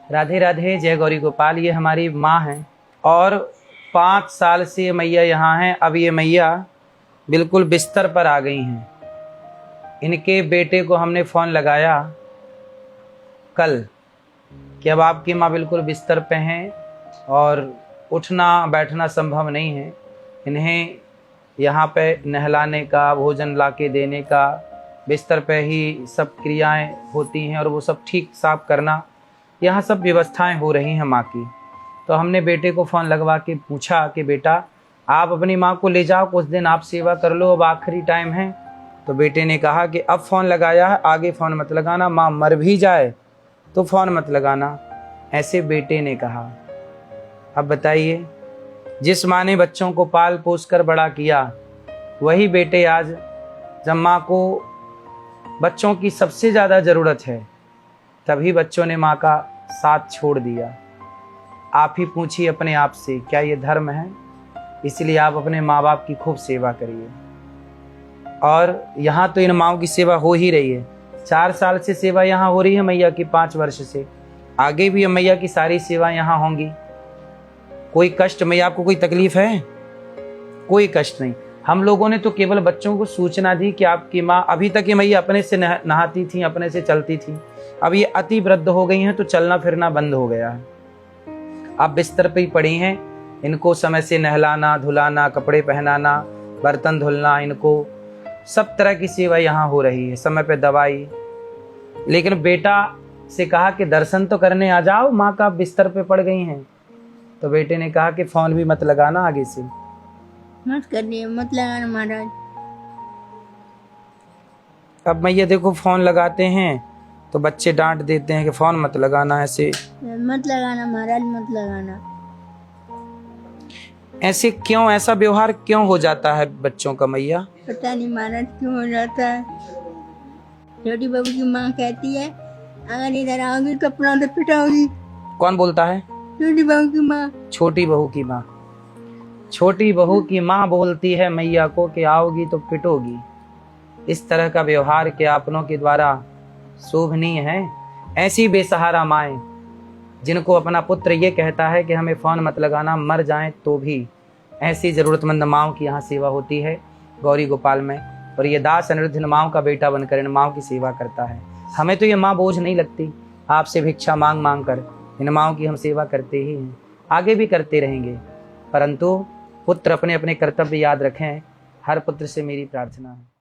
राधे राधे, जय गौरी गोपाल। ये हमारी माँ हैं और 5 साल से मैया यहाँ हैं। अब ये मैया बिल्कुल बिस्तर पर आ गई हैं। इनके बेटे को हमने फ़ोन लगाया कल कि अब आपकी माँ बिल्कुल बिस्तर पे हैं और उठना बैठना संभव नहीं है। इन्हें यहाँ पे नहलाने का, भोजन लाके देने का, बिस्तर पे ही सब क्रियाएं होती हैं और वो सब ठीक साफ करना, यहाँ सब व्यवस्थाएं हो रही हैं माँ की। तो हमने बेटे को फ़ोन लगवा के पूछा कि बेटा आप अपनी माँ को ले जाओ, कुछ दिन आप सेवा कर लो, अब आखिरी टाइम है। तो बेटे ने कहा कि अब फ़ोन लगाया है, आगे फ़ोन मत लगाना, माँ मर भी जाए तो फ़ोन मत लगाना, ऐसे बेटे ने कहा। अब बताइए, जिस माँ ने बच्चों को पाल पोस कर बड़ा किया, वही बेटे आज जब माँ को बच्चों की सबसे ज़्यादा ज़रूरत है तभी बच्चों ने माँ का साथ छोड़ दिया। आप ही पूछिए अपने आप से, क्या ये धर्म है? इसलिए आप अपने माँ बाप की खूब सेवा करिए। और यहाँ तो इन माँओं की सेवा हो ही रही है। 4 साल से सेवा यहाँ हो रही है मैया की, 5 वर्ष से। आगे भी मैया की सारी सेवा यहाँ होंगी। कोई कष्ट मैया, आपको कोई तकलीफ है? कोई कष्ट नहीं। हम लोगों ने तो केवल बच्चों को सूचना दी कि आपकी माँ, अभी तक ये मैया अपने से नहाती थी, अपने से चलती थी, अब ये अति वृद्ध हो गई हैं तो चलना फिरना बंद हो गया है। आप बिस्तर पे ही पड़ी हैं, इनको समय से नहलाना धुलाना, कपड़े पहनाना, बर्तन धुलना, इनको सब तरह की सेवा यहाँ हो रही है, समय पे दवाई। लेकिन बेटा से कहा कि दर्शन तो करने आ जाओ, माँ का बिस्तर पे पड़ गई हैं। तो बेटे ने कहा कि फ़ोन भी मत लगाना, आगे से मत करिए, मत लगाना महाराज। अब मैया देखो फ़ोन लगाते हैं तो बच्चे डांट देते हैं कि फ़ोन मत लगाना, ऐसे मत लगाना महाराज, मत लगाना। ऐसे क्यों, ऐसा व्यवहार क्यों हो जाता है बच्चों का मैया? पता नहीं महाराज क्यों हो जाता है। छोटी बहू की माँ कहती है अगर इधर आओगी तो अपना तो पिटाओगी। कौन बोलता है? छोटी बहू की माँ। छोटी बहू की माँ। छोटी बहू की माँ बोलती है मैया को कि आओगी तो पिटोगी। इस तरह का व्यवहार के अपनों के द्वारा शोभनीय है? ऐसी बेसहारा माएँ जिनको अपना पुत्र ये कहता है कि हमें फ़ोन मत लगाना, मर जाएं तो भी, ऐसी ज़रूरतमंद माँओं की यहाँ सेवा होती है गौरी गोपाल में। और ये दास अनिरुद्ध इन माँओं का बेटा बनकर इन माँओं की सेवा करता है। हमें तो ये माँ बोझ नहीं लगती। आपसे भिक्षा मांग मांग कर इन माँओं की हम सेवा करते ही हैं, आगे भी करते रहेंगे। परंतु पुत्र अपने अपने कर्तव्य याद रखें, हर पुत्र से मेरी प्रार्थना है।